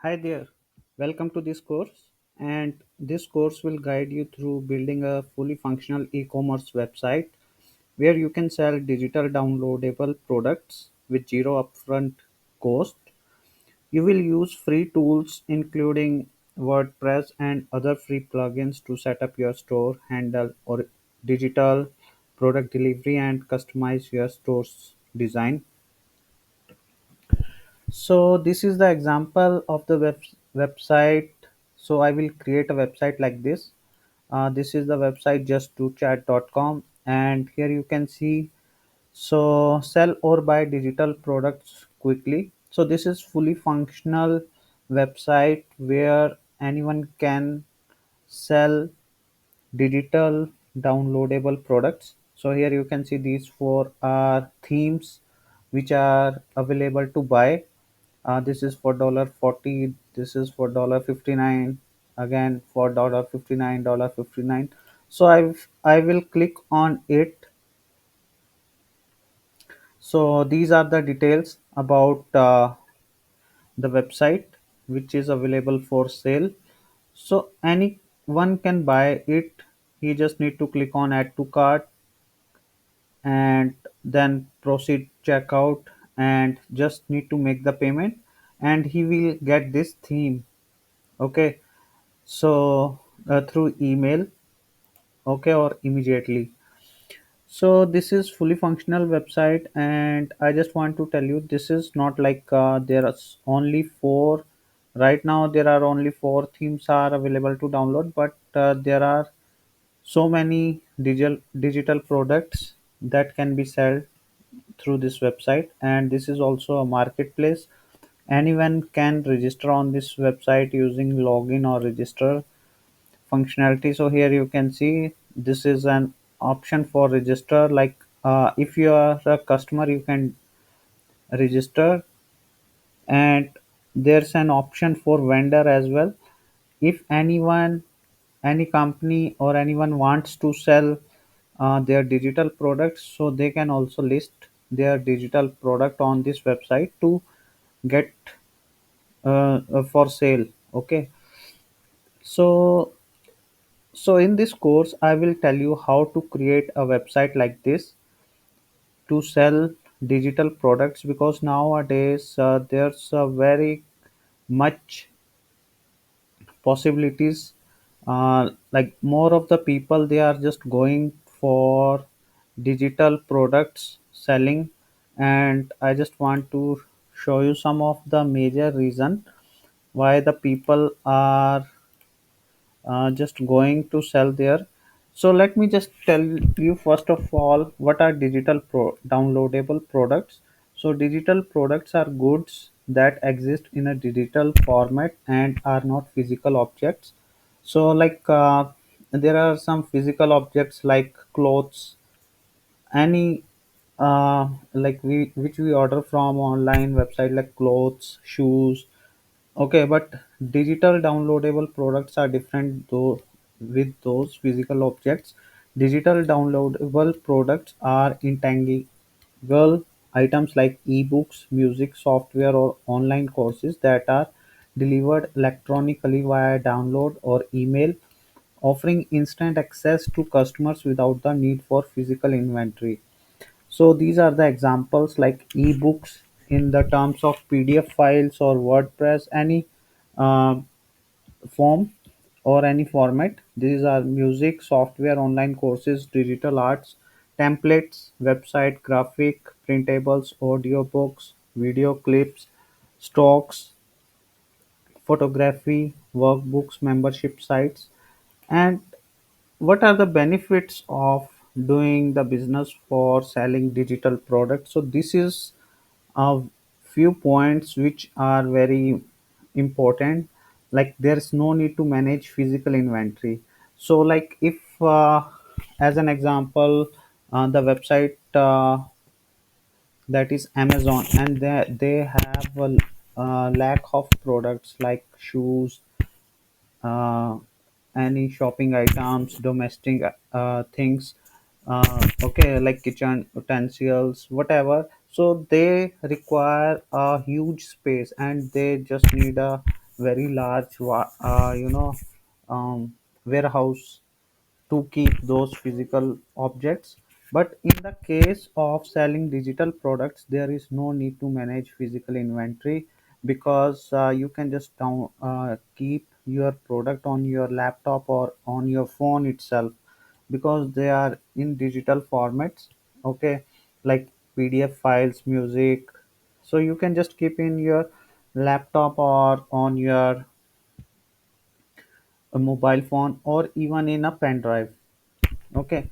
Hi there, welcome to this course. And this course will guide you through building a fully functional e commerce website where you can sell digital downloadable products with zero upfront cost. You will use free tools including WordPress and other free plugins to set up your store, handle or digital product delivery, and customize your store's design. So this is the example of the website. So I will create a website like this. This is the website just2chat.com, and here you can see, so sell or buy digital products quickly. So this is fully functional website where anyone can sell digital downloadable products. So here you can see these four are themes which are available to buy. This is for $40. This is for $59. Again for $59, $59. So I will click on it. So these are the details about the website which is available for sale. So anyone can buy it. He just need to click on add to cart and then proceed checkout and just need to make the payment, and he will get this theme. Okay, so through email, okay, or immediately. So this is fully functional website, and I just want to tell you this is not like there are only four. Right now there are only four themes are available to download, but there are so many digital products that can be sold through this website, and this is also a marketplace. Anyone can register on this website using login or register functionality. So here you can see this is an option for register, like if you are a customer you can register, and there's an option for vendor as well. If anyone, any company or anyone wants to sell their digital products, so they can also list their digital product on this website to get for sale. Okay, so in this course I will tell you how to create a website like this to sell digital products, because nowadays there's a very much possibilities. Like more of the people they are just going for digital products selling, and I just want to show you some of the major reason why the people are just going to sell there. So let me just tell you first of all what are downloadable products. So digital products are goods that exist in a digital format and are not physical objects. So like there are some physical objects like clothes, any like we which we order from online website like clothes, shoes. Okay, but digital downloadable products are different though with those physical objects. Digital downloadable products are intangible items like ebooks, music, software, or online courses that are delivered electronically via download or email, offering instant access to customers without the need for physical inventory. So these are the examples like ebooks in the terms of PDF files or WordPress, any uh, form or any format. These are music, software, online courses, digital arts, templates, website, graphic, printables, audiobooks, video clips, stocks, photography, workbooks, membership sites. And what are the benefits of doing the business for selling digital products? So this is a few points which are very important. Like there's no need to manage physical inventory. So like if as an example, the website that is Amazon, and they have a lack of products like shoes, uh, any shopping items, domestic things, okay, like kitchen utensils, whatever. So they require a huge space, and they just need a very large warehouse to keep those physical objects. But in the case of selling digital products, there is no need to manage physical inventory, because you can just keep your product on your laptop or on your phone itself, because they are in digital formats. Okay, like PDF files, music. So you can just keep in your laptop or on your mobile phone or even in a pen drive. Okay,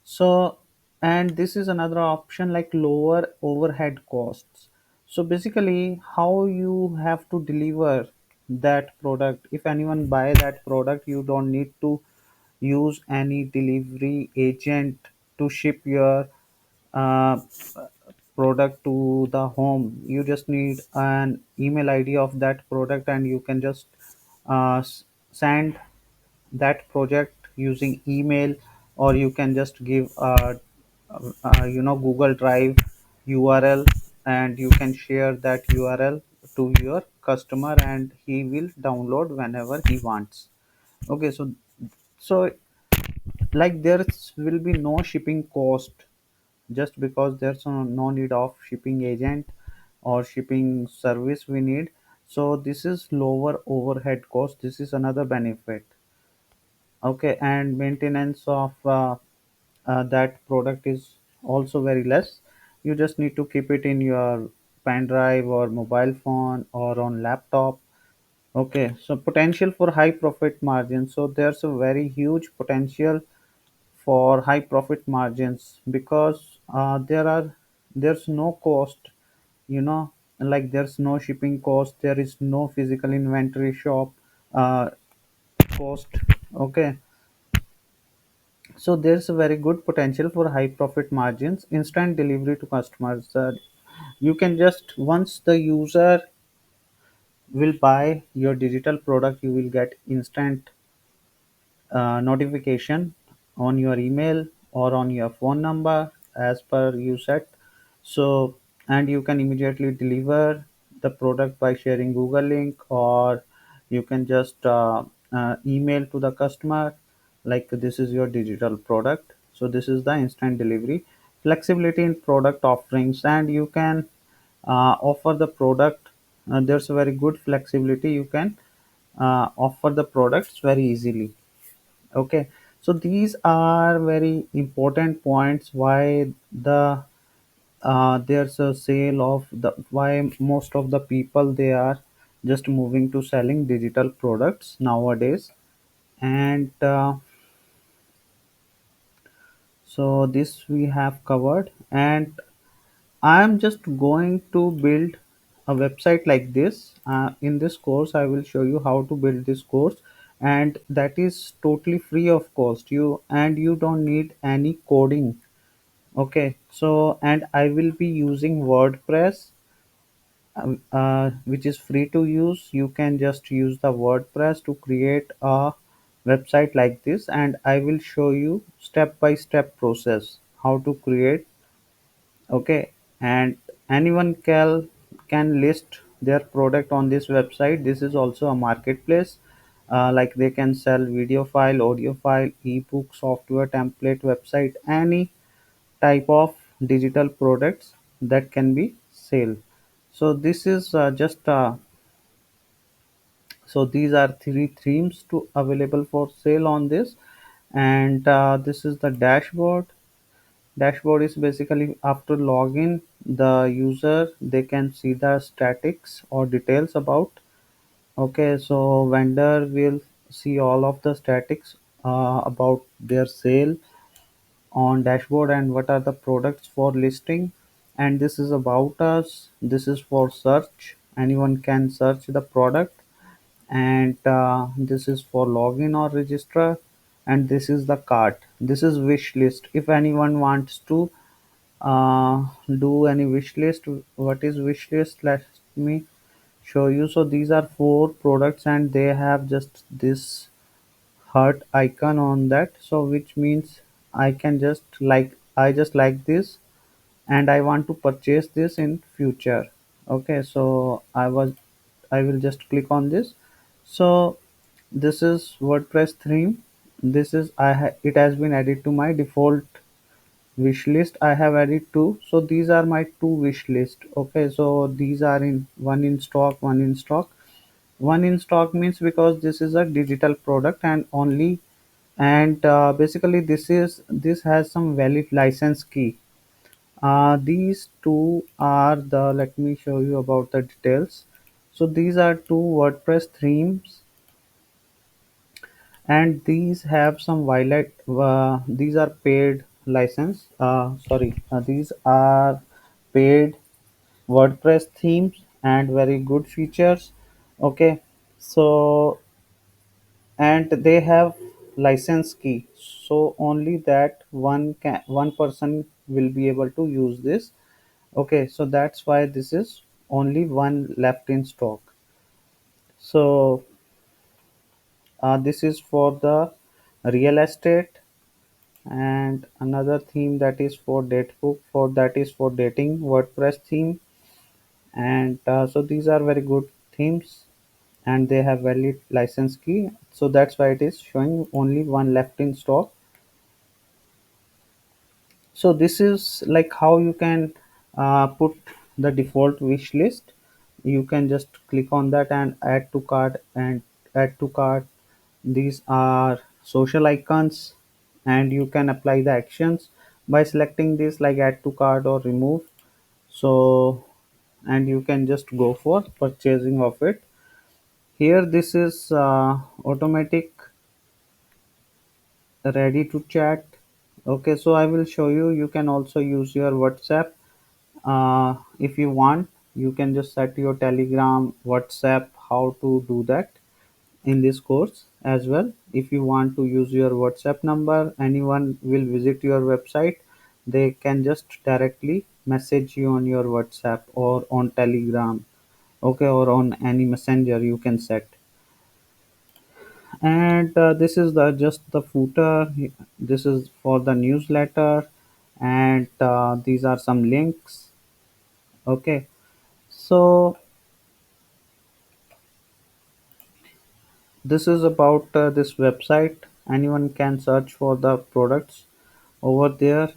so and this is another option, like lower overhead costs. So basically, how you have to deliver that product, if anyone buy that product, you don't need to use any delivery agent to ship your uh, product to the home. You just need an email ID of that product, and you can just send that project using email, or you can just give Google Drive URL, and you can share that URL to your customer, and he will download whenever he wants. Okay, so like there will be no shipping cost, just because there's no need of shipping agent or shipping service we need. So this is lower overhead cost, this is another benefit. Okay, and maintenance of that product is also very less. You just need to keep it in your pen drive or mobile phone or on laptop. Okay, so potential for high profit margin. So there's a very huge potential for high profit margins, because there's no cost, you know like there's no shipping cost, there is no physical inventory shop uh, cost. Okay, so there's a very good potential for high profit margins, instant delivery to customers. You can just, once the user will buy your digital product, you will get instant notification on your email or on your phone number as per you set. So, and you can immediately deliver the product by sharing Google link, or you can just email to the customer, like this is your digital product. So this is the instant delivery. Flexibility in product offerings, and you can offer the product. There's a very good flexibility, you can offer the products very easily. Okay, so these are very important points why there's a sale of the why most of the people they are just moving to selling digital products nowadays. And so this we have covered, and I am just going to build a website like this. In this course, I will show you how to build this course, and that is totally free of cost. You don't need any coding. Okay, so and I will be using WordPress, which is free to use. You can just use the WordPress to create a website like this, and I will show you step by step process how to create. Okay, and anyone can list their product on this website. This is also a marketplace. Like they can sell video file, audio file, ebook, software, template, website, any type of digital products that can be sold. So this is so these are three themes to available for sale on this. And this is the dashboard. Dashboard is basically after login, the user they can see the statics or details about. Okay, so vendor will see all of the statics about their sale on dashboard, and what are the products for listing. And this is about us. This is for search. Anyone can search the product. And this is for login or register. And this is the cart. This is wish list. If anyone wants to do any wish list, what is wish list, let me show you. So these are four products, and they have just this heart icon on that, so which means I just like this, and I want to purchase this in future. Okay, so I will just click on this, So this is WordPress theme. This is it has been added to my default wish list. I have added two, so these are my two wish list. Okay, so these are in one in stock, one in stock. One in stock means because this is a digital product and only, and basically this has some valid license key. These two are the, let me show you about the details. So these are two WordPress themes, and these have some violet. These are paid license. These are paid WordPress themes and very good features. Okay, so and they have license key, so only that one person will be able to use this. Okay, so that's why this is only one left in stock. So this is for the real estate, and another theme that is for datebook, for that is for dating WordPress theme. And so these are very good themes, and they have valid license key, so that's why it is showing only one left in stock. So this is like how you can put the default wish list. You can just click on that and add to cart, and add to cart. These are social icons, and you can apply the actions by selecting this, like add to cart or remove. So and you can just go for purchasing of it. Here this is automatic ready to chat. Okay, so I will show you. You can also use your WhatsApp. If you want, you can just set your Telegram, WhatsApp, how to do that in this course as well. If you want to use your WhatsApp number, anyone will visit your website, they can just directly message you on your WhatsApp or on Telegram. Okay, or on any messenger you can set. And this is the just the footer. This is for the newsletter, and these are some links. Okay, so this is about this website. Anyone can search for the products over there.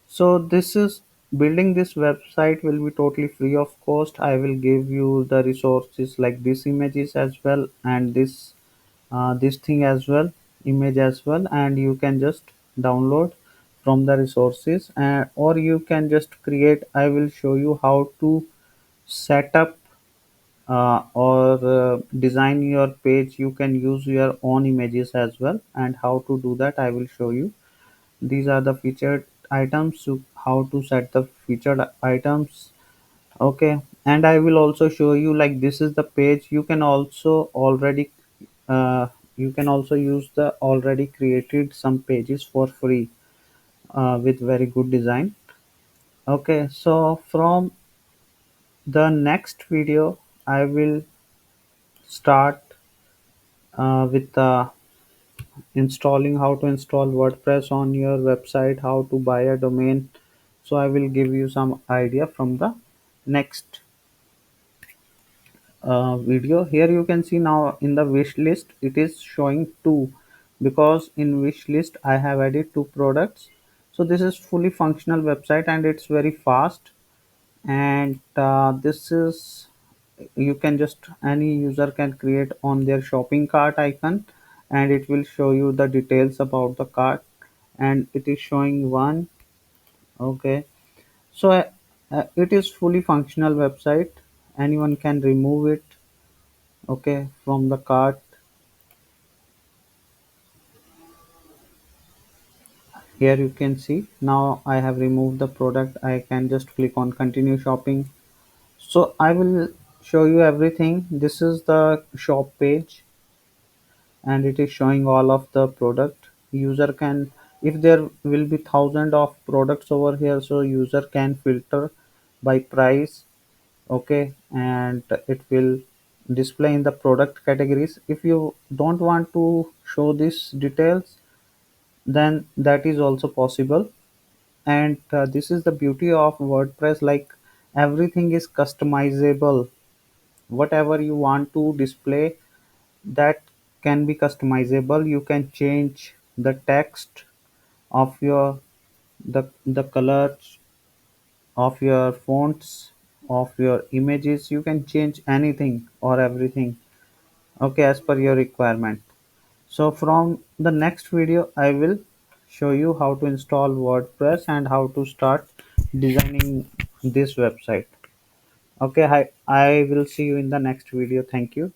So this is, building this website will be totally free of cost. I will give you the resources like this images as well, and this thing as well, image as well, and you can just download from the resources, or you can just create. I will show you how to set up or design your page. You can use your own images as well, and how to do that I will show you. These are the featured items, so how to set the featured items. Okay, and I will also show you, like this is the page. You can also already uh, you can also use the already created some pages for free with very good design. Okay, so from the next video I will start with installing, how to install WordPress on your website, how to buy a domain. So I will give you some idea from the next video. Here you can see now in the wish list it is showing two, because in wish list I have added two products. So this is fully functional website and it's very fast. And this is, you can just, any user can create on their shopping cart icon, and it will show you the details about the cart, and it is showing one. Okay, so it is fully functional website. Anyone can remove it, okay, from the cart. Here you can see now I have removed the product. I can just click on continue shopping. So I will show you everything. This is the shop page, and it is showing all of the product. User can, if there will be thousand of products over here, so user can filter by price. Okay, and it will display in the product categories. If you don't want to show these details, then that is also possible. And this is the beauty of WordPress, like everything is customizable. Whatever you want to display, that can be customizable. You can change the text of your the colors of your fonts, of your images. You can change anything or everything, okay, as per your requirement. So from the next video I will show you how to install WordPress and how to start designing this website. Okay, I will see you in the next video. Thank you.